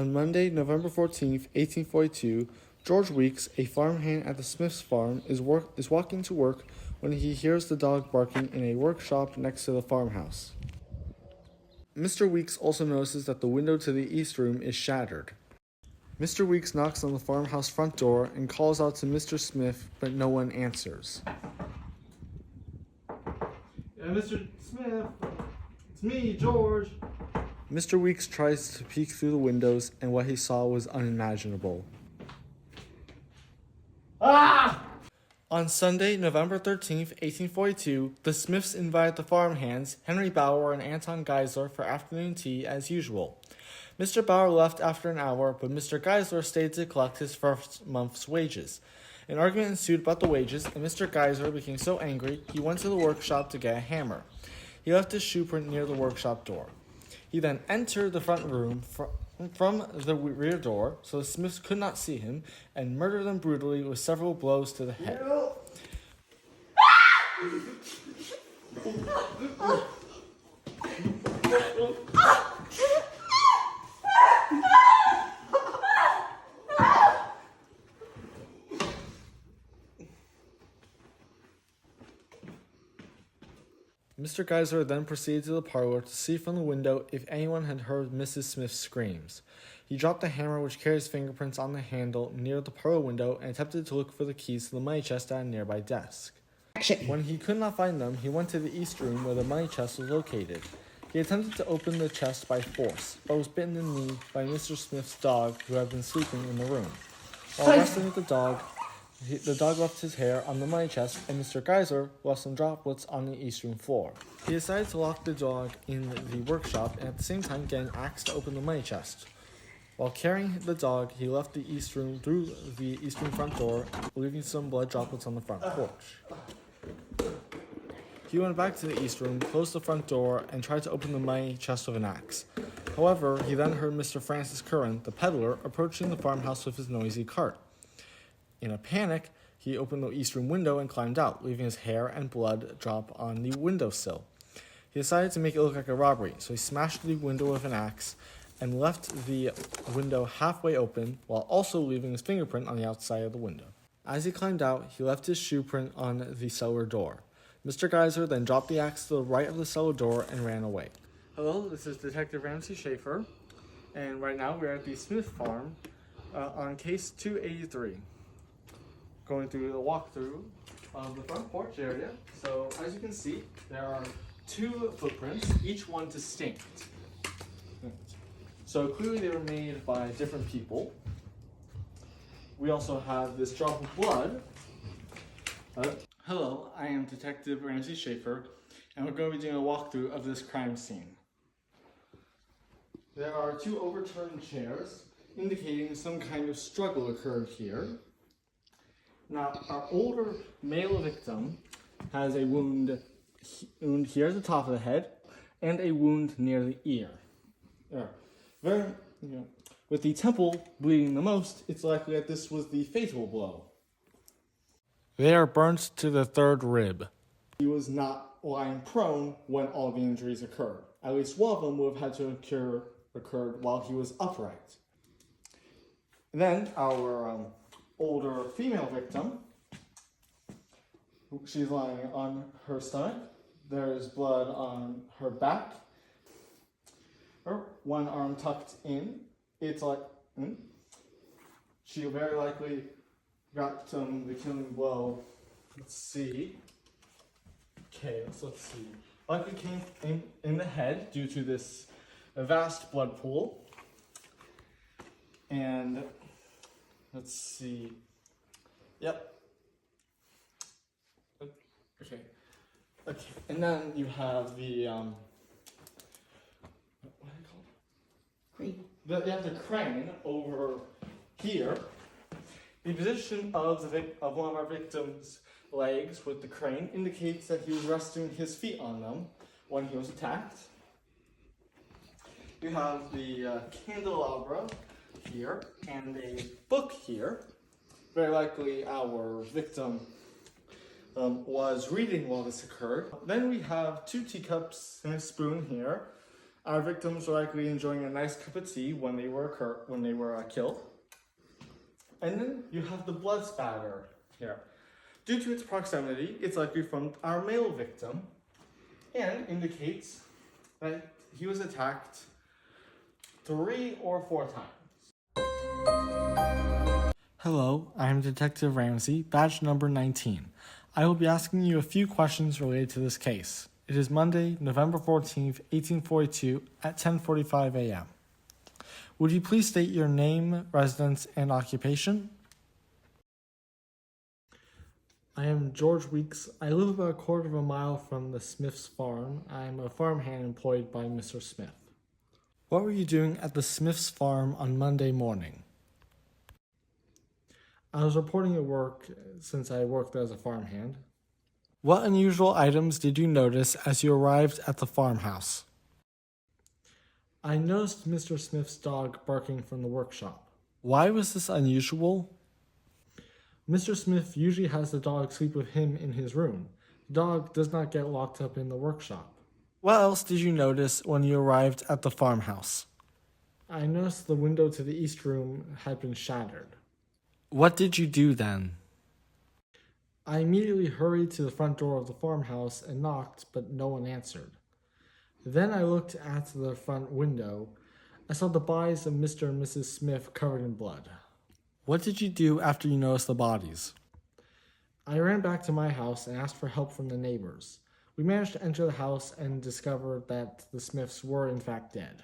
On Monday, November 14th, 1842, George Weeks, a farmhand at the Smith's farm, is walking to work when he hears the dog barking in a workshop next to the farmhouse. Mr. Weeks also notices that the window to the east room is shattered. Mr. Weeks knocks on the farmhouse front door and calls out to Mr. Smith, but no one answers. Mr. Smith, it's me, George. Mr. Weeks tries to peek through the windows, and what he saw was unimaginable. Ah! On Sunday, November 13th, 1842, the Smiths invited the farmhands, Henry Bauer and Anton Geisler, for afternoon tea as usual. Mr. Bauer left after an hour, but Mr. Geisler stayed to collect his first month's wages. An argument ensued about the wages, and Mr. Geisler became so angry he went to the workshop to get a hammer. He left his shoe print near the workshop door. He then entered the front room from the rear door, so the Smiths could not see him, and murdered them brutally with several blows to the head. Mr. Geisler then proceeded to the parlor to see from the window if anyone had heard Mrs. Smith's screams. He dropped the hammer, which carries fingerprints on the handle, near the parlor window and attempted to look for the keys to the money chest at a nearby desk. When he could not find them, he went to the east room where the money chest was located. He attempted to open the chest by force, but was bitten in the knee by Mr. Smith's dog, who had been sleeping in the room. While wrestling with the dog left his hair on the money chest, and Mr. Geisler left some droplets on the east room floor. He decided to lock the dog in the workshop and at the same time get an axe to open the money chest. While carrying the dog, he left the east room through the east room front door, leaving some blood droplets on the front porch. He went back to the east room, closed the front door, and tried to open the money chest with an axe. However, he then heard Mr. Francis Curran, the peddler, approaching the farmhouse with his noisy cart. In a panic, he opened the east room window and climbed out, leaving his hair and blood drop on the windowsill. He decided to make it look like a robbery, so he smashed the window with an axe and left the window halfway open, while also leaving his fingerprint on the outside of the window. As he climbed out, he left his shoe print on the cellar door. Mr. Geisler then dropped the axe to the right of the cellar door and ran away. Hello, this is Detective Ramsey Schaefer, and right now we're at the Smith farm on case 283. Going through the walkthrough of the front porch area. So as you can see, there are two footprints, each one distinct. So clearly they were made by different people. We also have this drop of blood. Hello, I am Detective Ramsey Schaefer, and we're going to be doing a walkthrough of this crime scene. There are two overturned chairs, indicating some kind of struggle occurred here. Now, our older male victim has a wound here at the top of the head and a wound near the ear. With the temple bleeding the most, it's likely that this was the fatal blow. They are burnt to the third rib. He was not lying prone when all the injuries occurred. At least one of them would have had to occurred while he was upright. Then our older female victim, she's lying on her stomach. There's blood on her back. Her one arm tucked in. It's like, she very likely got the killing blow. Let's see. Okay, let's see. Likely came in the head due to this vast blood pool. And let's see. Yep. Okay. And then you have the what are they called? Crane. You have the crane over here. The position of one of our victim's legs with the crane indicates that he was resting his feet on them when he was attacked. You have the candelabra here and a book here. Very likely our victim was reading while this occurred. Then we have two teacups and a spoon here, Our victims were likely enjoying a nice cup of tea when they were killed. And then you have the blood spatter here. Due to its proximity, it's likely from our male victim and indicates that he was attacked 3 or 4 times. Hello, I am Detective Ramsey, badge number 19. I will be asking you a few questions related to this case. It is Monday, November 14th, 1842 at 10:45 a.m. Would you please state your name, residence, and occupation? I am George Weeks. I live about a quarter of a mile from the Smith's farm. I am a farmhand employed by Mr. Smith. What were you doing at the Smith's farm on Monday morning? I was reporting at work since I worked as a farmhand. What unusual items did you notice as you arrived at the farmhouse? I noticed Mr. Smith's dog barking from the workshop. Why was this unusual? Mr. Smith usually has the dog sleep with him in his room. The dog does not get locked up in the workshop. What else did you notice when you arrived at the farmhouse? I noticed the window to the east room had been shattered. What did you do then? I immediately hurried to the front door of the farmhouse and knocked, but no one answered. Then I looked at the front window. I saw the bodies of Mr. and Mrs. Smith covered in blood. What did you do after you noticed the bodies? I ran back to my house and asked for help from the neighbors. We managed to enter the house and discovered that the Smiths were in fact dead.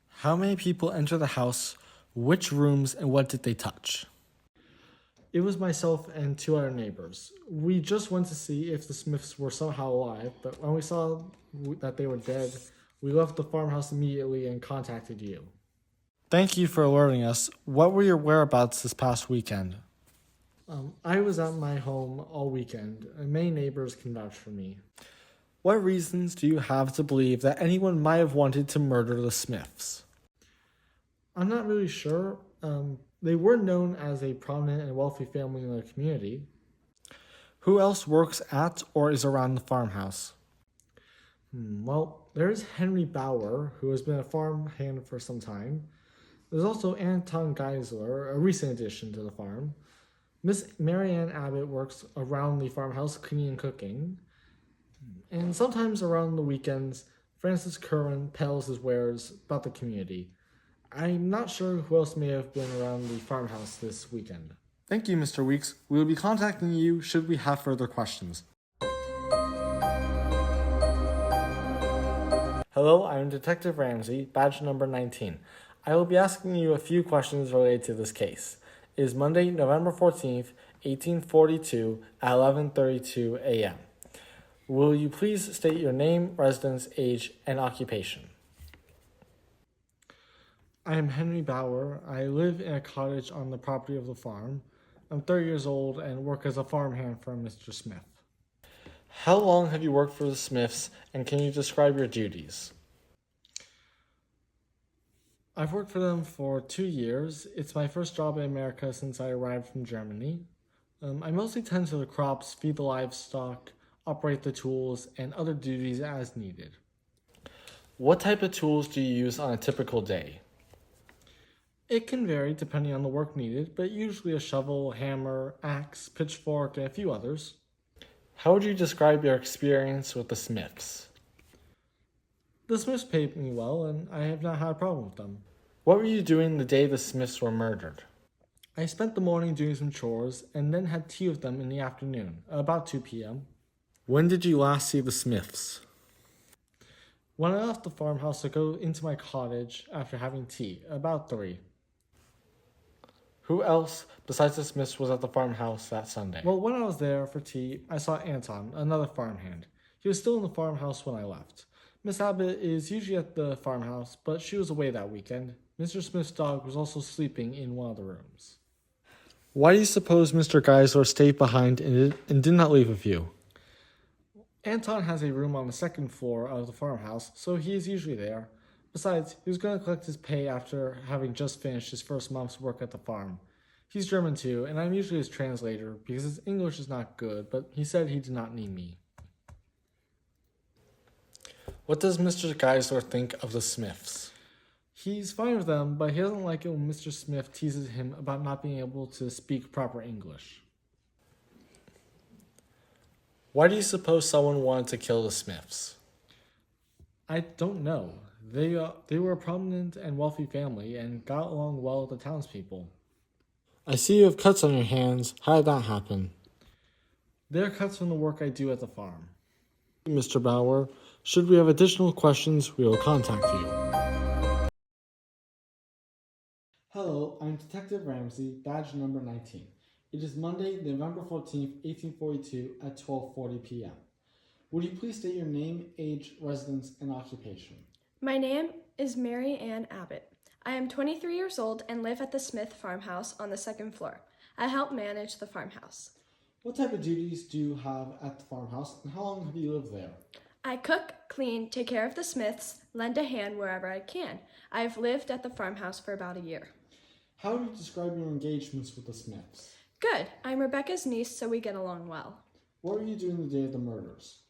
How many people entered the house, which rooms, and what did they touch? It was myself and 2 other neighbors. We just went to see if the Smiths were somehow alive, but when we saw that they were dead, we left the farmhouse immediately and contacted you. Thank you for alerting us. What were your whereabouts this past weekend? I was at my home all weekend, and many neighbors can vouch for me. What reasons do you have to believe that anyone might have wanted to murder the Smiths? I'm not really sure. They were known as a prominent and wealthy family in the community. Who else works at or is around the farmhouse? Well, there's Henry Bauer, who has been a farmhand for some time. There's also Anton Geisler, a recent addition to the farm. Miss Mary Ann Abbot works around the farmhouse cleaning and cooking. And sometimes around the weekends, Francis Curran peddles his wares about the community. I'm not sure who else may have been around the farmhouse this weekend. Thank you, Mr. Weeks. We will be contacting you should we have further questions. Hello, I'm Detective Ramsey, badge number 19. I will be asking you a few questions related to this case. It is Monday, November 14th, 1842 at 11:32 a.m. Will you please state your name, residence, age, and occupation? I am Henry Bauer. I live in a cottage on the property of the farm. I'm 30 years old and work as a farmhand for Mr. Smith. How long have you worked for the Smiths, and can you describe your duties? I've worked for them for 2 years. It's my first job in America since I arrived from Germany. I mostly tend to the crops, feed the livestock, operate the tools, and other duties as needed. What type of tools do you use on a typical day? It can vary depending on the work needed, but usually a shovel, hammer, axe, pitchfork, and a few others. How would you describe your experience with the Smiths? The Smiths paid me well, and I have not had a problem with them. What were you doing the day the Smiths were murdered? I spent the morning doing some chores, and then had tea with them in the afternoon, about 2 p.m. When did you last see the Smiths? When I left the farmhouse to go into my cottage after having tea, about 3. Who else besides the Smiths was at the farmhouse that Sunday? Well, when I was there for tea, I saw Anton, another farmhand. He was still in the farmhouse when I left. Miss Abbott is usually at the farmhouse, but she was away that weekend. Mr. Smith's dog was also sleeping in one of the rooms. Why do you suppose Mr. Geisler stayed behind and did not leave with you? Anton has a room on the 2nd floor of the farmhouse, so he is usually there. Besides, he was going to collect his pay after having just finished his first month's work at the farm. He's German too, and I'm usually his translator because his English is not good, but he said he did not need me. What does Mr. Geisler think of the Smiths? He's fine with them, but he doesn't like it when Mr. Smith teases him about not being able to speak proper English. Why do you suppose someone wanted to kill the Smiths? I don't know. They were a prominent and wealthy family and got along well with the townspeople. I see you have cuts on your hands. How did that happen? They're cuts from the work I do at the farm. Mr. Bauer, should we have additional questions, we will contact you. Hello, I'm Detective Ramsey, badge number 19. It is Monday, November 14th, 1842 at 12:40 p.m. Would you please state your name, age, residence, and occupation? My name is Mary Ann Abbot. I am 23 years old and live at the Smith farmhouse on the second floor. I help manage the farmhouse. What type of duties do you have at the farmhouse, and how long have you lived there? I cook, clean, take care of the Smiths, lend a hand wherever I can. I have lived at the farmhouse for about a year. How do you describe your engagements with the Smiths? Good. I'm Rebecca's niece, so we get along well. What were you doing the day of the murders?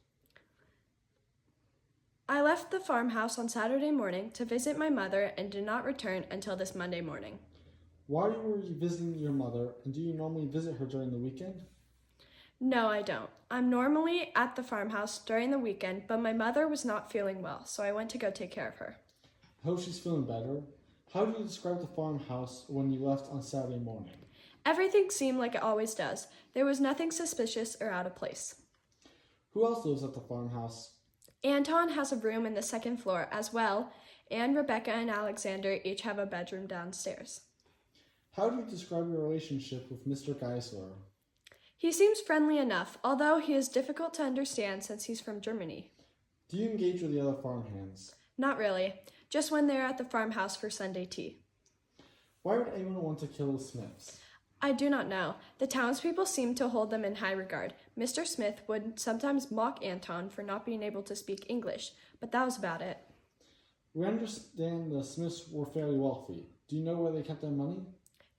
I left the farmhouse on Saturday morning to visit my mother and did not return until this Monday morning. Why were you visiting your mother, and do you normally visit her during the weekend? No, I don't. I'm normally at the farmhouse during the weekend, but my mother was not feeling well, so I went to go take care of her. I hope she's feeling better. How do you describe the farmhouse when you left on Saturday morning? Everything seemed like it always does. There was nothing suspicious or out of place. Who else lives at the farmhouse? Anton has a room in the second floor as well, and Rebecca and Alexander each have a bedroom downstairs. How do you describe your relationship with Mr. Geisler? He seems friendly enough, although he is difficult to understand since he's from Germany. Do you engage with the other farmhands? Not really, just when they're at the farmhouse for Sunday tea. Why would anyone want to kill the Smiths? I do not know. The townspeople seem to hold them in high regard. Mr. Smith would sometimes mock Anton for not being able to speak English, but that was about it. We understand the Smiths were fairly wealthy. Do you know where they kept their money?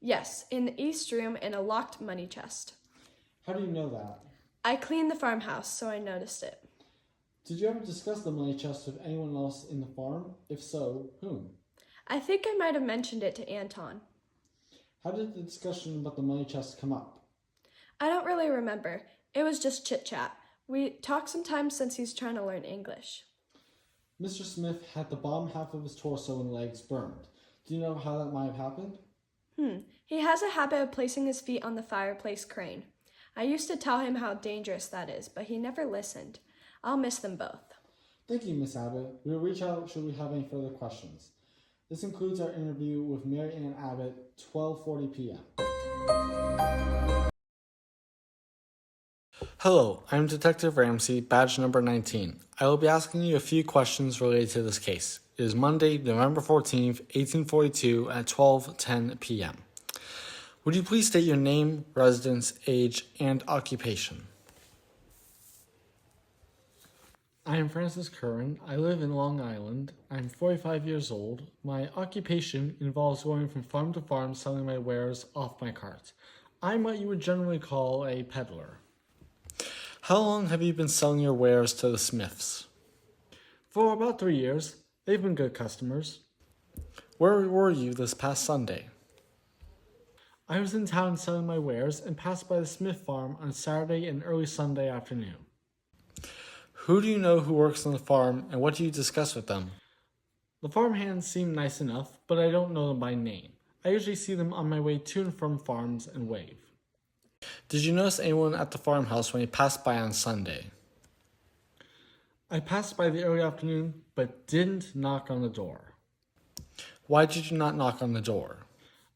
Yes, in the east room in a locked money chest. How do you know that? I cleaned the farmhouse, so I noticed it. Did you ever discuss the money chest with anyone else in the farm? If so, whom? I think I might have mentioned it to Anton. How did the discussion about the money chest come up? I don't really remember. It was just chit-chat. We talk sometimes since he's trying to learn English. Mr. Smith had the bottom half of his torso and legs burned. Do you know how that might have happened? He has a habit of placing his feet on the fireplace crane. I used to tell him how dangerous that is, but he never listened. I'll miss them both. Thank you, Miss Abbott. We will reach out should we have any further questions. This concludes our interview with Mary Ann Abbott, 12:40 p.m. Hello, I'm Detective Ramsey, badge number 19. I will be asking you a few questions related to this case. It is Monday, November 14th, 1842 at 12:10 p.m. Would you please state your name, residence, age, and occupation? I am Francis Curran. I live in Long Island. I'm 45 years old. My occupation involves going from farm to farm selling my wares off my cart. I'm what you would generally call a peddler. How long have you been selling your wares to the Smiths? For about 3 years. They've been good customers. Where were you this past Sunday? I was in town selling my wares and passed by the Smith farm on Saturday and early Sunday afternoon. Who do you know who works on the farm, and what do you discuss with them? The farmhands seem nice enough, but I don't know them by name. I usually see them on my way to and from farms and wave. Did you notice anyone at the farmhouse when you passed by on Sunday? I passed by the early afternoon, but didn't knock on the door. Why did you not knock on the door?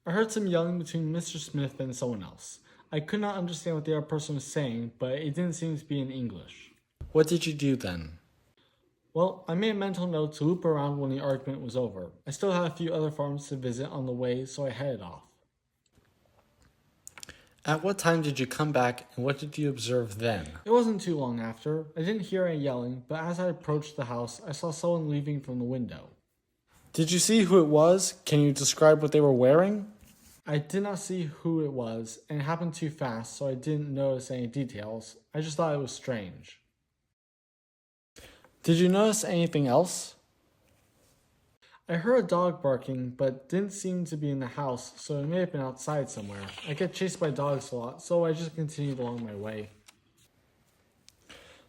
I heard some yelling between Mr. Smith and someone else. I could not understand what the other person was saying, but it didn't seem to be in English. What did you do then? Well, I made a mental note to loop around when the argument was over. I still had a few other farms to visit on the way, so I headed off. At what time did you come back, and what did you observe then? It wasn't too long after. I didn't hear any yelling, but as I approached the house, I saw someone leaving from the window. Did you see who it was? Can you describe what they were wearing? I did not see who it was, and it happened too fast, so I didn't notice any details. I just thought it was strange. Did you notice anything else? I heard a dog barking, but didn't seem to be in the house, so it may have been outside somewhere. I get chased by dogs a lot, so I just continued along my way.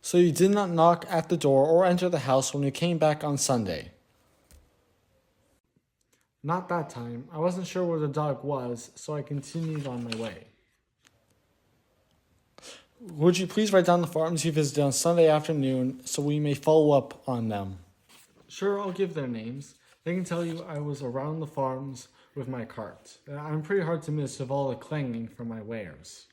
So you did not knock at the door or enter the house when you came back on Sunday? Not that time. I wasn't sure where the dog was, so I continued on my way. Would you please write down the farms you visited on Sunday afternoon so we may follow up on them? Sure, I'll give their names. They can tell you I was around the farms with my cart. I'm pretty hard to miss with all the clanging from my wares.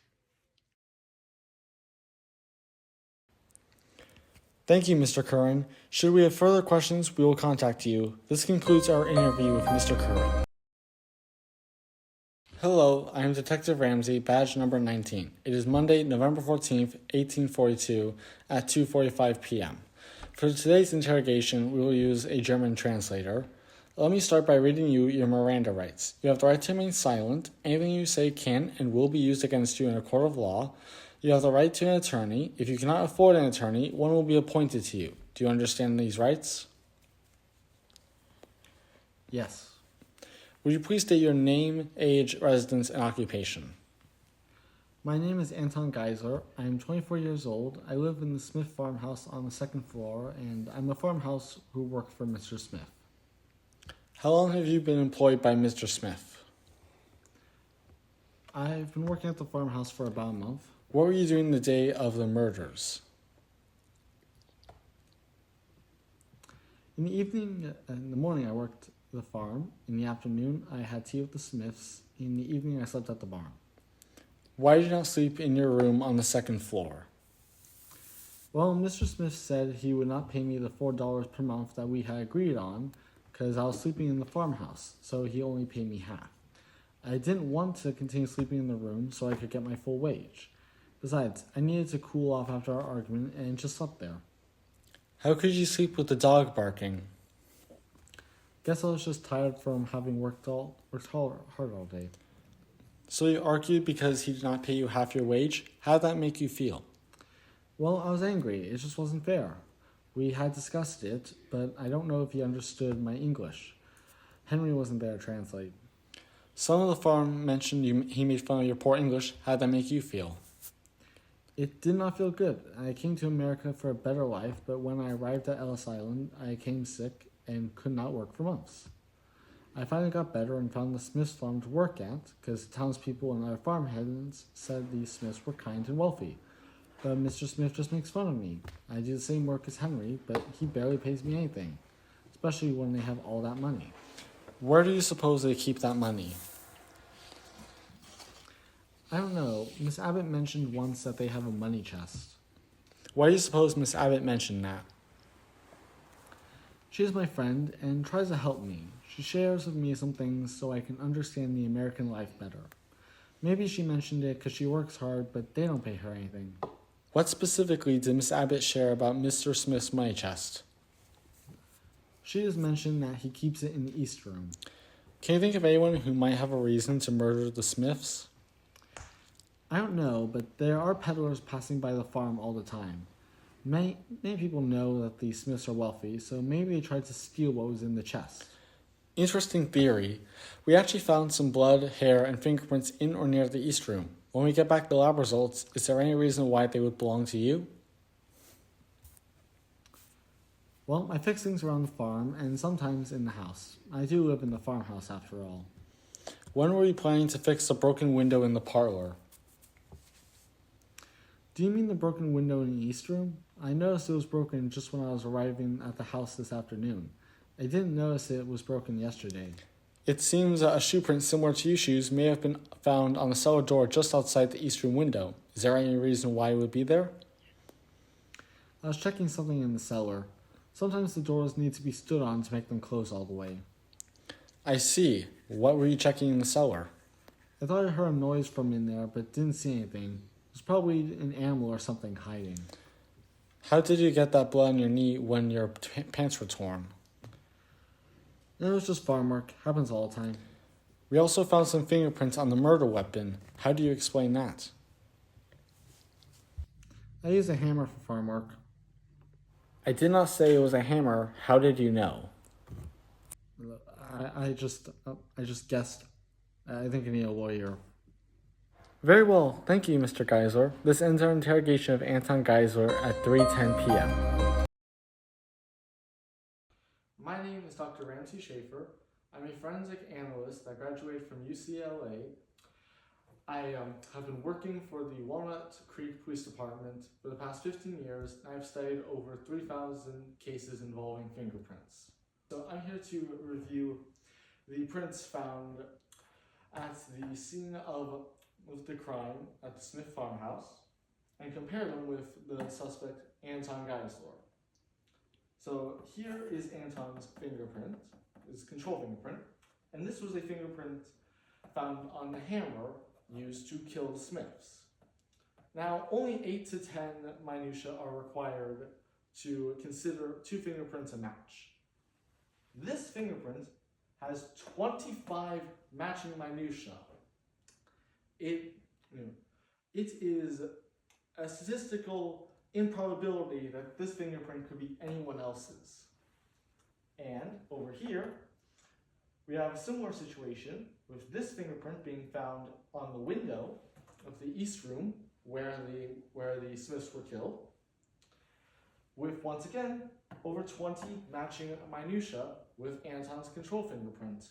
Thank you, Mr. Curran. Should we have further questions, we will contact you. This concludes our interview with Mr. Curran. Hello, I am Detective Ramsey, badge number 19. It is Monday, November 14th, 1842, at 2:45 p.m. For today's interrogation, we will use a German translator. Let me start by reading you your Miranda rights. You have the right to remain silent. Anything you say can and will be used against you in a court of law. You have the right to an attorney. If you cannot afford an attorney, one will be appointed to you. Do you understand these rights? Yes. Would you please state your name, age, residence, and occupation? My name is Anton Geiser. I am 24 years old. I live in the Smith farmhouse on the second floor, and I'm a farmhouse who worked for Mr. Smith. How long have you been employed by Mr. Smith? I've been working at the farmhouse for about a month. What were you doing the day of the murders? In the morning I worked the farm. In the afternoon I had tea with the Smiths. In the evening I slept at the barn. Why did you not sleep in your room on the second floor? Well, Mr. Smith said he would not pay me the $4 per month that we had agreed on because I was sleeping in the farmhouse, so he only paid me half. I didn't want to continue sleeping in the room so I could get my full wage. Besides, I needed to cool off after our argument and just slept there. How could you sleep with the dog barking? Guess I was just tired from having worked hard all day. So you argued because he did not pay you half your wage? How did that make you feel? Well, I was angry. It just wasn't fair. We had discussed it, but I don't know if he understood my English. Henry wasn't there to translate. Some of the farm mentioned he made fun of your poor English. How did that make you feel? It did not feel good. I came to America for a better life, but when I arrived at Ellis Island, I came sick and could not work for months. I finally got better and found the Smiths farm to work at, because the townspeople and other farmhands said the Smiths were kind and wealthy. But Mr. Smith just makes fun of me. I do the same work as Henry, but he barely pays me anything, especially when they have all that money. Where do you suppose they keep that money? I don't know. Miss Abbott mentioned once that they have a money chest. Why do you suppose Miss Abbott mentioned that? She is my friend and tries to help me. She shares with me some things so I can understand the American life better. Maybe she mentioned it because she works hard, but they don't pay her anything. What specifically did Miss Abbott share about Mr. Smith's money chest? She just mentioned that he keeps it in the East Room. Can you think of anyone who might have a reason to murder the Smiths? I don't know, but there are peddlers passing by the farm all the time. Many people know that the Smiths are wealthy, so maybe they tried to steal what was in the chest. Interesting theory. We actually found some blood, hair, and fingerprints in or near the East Room. When we get back the lab results, is there any reason why they would belong to you? Well, I fix things around the farm and sometimes in the house. I do live in the farmhouse after all. When were you planning to fix the broken window in the parlor? Do you mean the broken window in the East Room? I noticed it was broken just when I was arriving at the house this afternoon. I didn't notice it was broken yesterday. It seems a shoe print similar to your shoes may have been found on the cellar door just outside the East Room window. Is there any reason why it would be there? I was checking something in the cellar. Sometimes the doors need to be stood on to make them close all the way. I see. What were you checking in the cellar? I thought I heard a noise from in there, but didn't see anything. It was probably an animal or something hiding. How did you get that blood on your knee when your pants were torn? It was just farm work. Happens all the time. We also found some fingerprints on the murder weapon. How do you explain that? I use a hammer for farm work. I did not say it was a hammer. How did you know? I just guessed. I think I need a lawyer. Very well, thank you, Mr. Geisler. This ends our interrogation of Anton Geisler at 3:10 p.m. My name is Dr. Ramsey Schaefer. I'm a forensic analyst that graduated from UCLA. I have been working for the Walnut Creek Police Department for the past 15 years, and I've studied over 3,000 cases involving fingerprints. So I'm here to review the prints found at the scene of the crime at the Smith farmhouse and compare them with the suspect Anton Geisler. So here is Anton's fingerprint, his control fingerprint, and this was a fingerprint found on the hammer used to kill the Smiths. Now, only 8 to 10 minutiae are required to consider two fingerprints a match. This fingerprint has 25 matching minutiae. It is a statistical improbability that this fingerprint could be anyone else's. And over here, we have a similar situation with this fingerprint being found on the window of the East Room where the Smiths were killed, with, once again, over 20 matching minutiae with Anton's control fingerprint.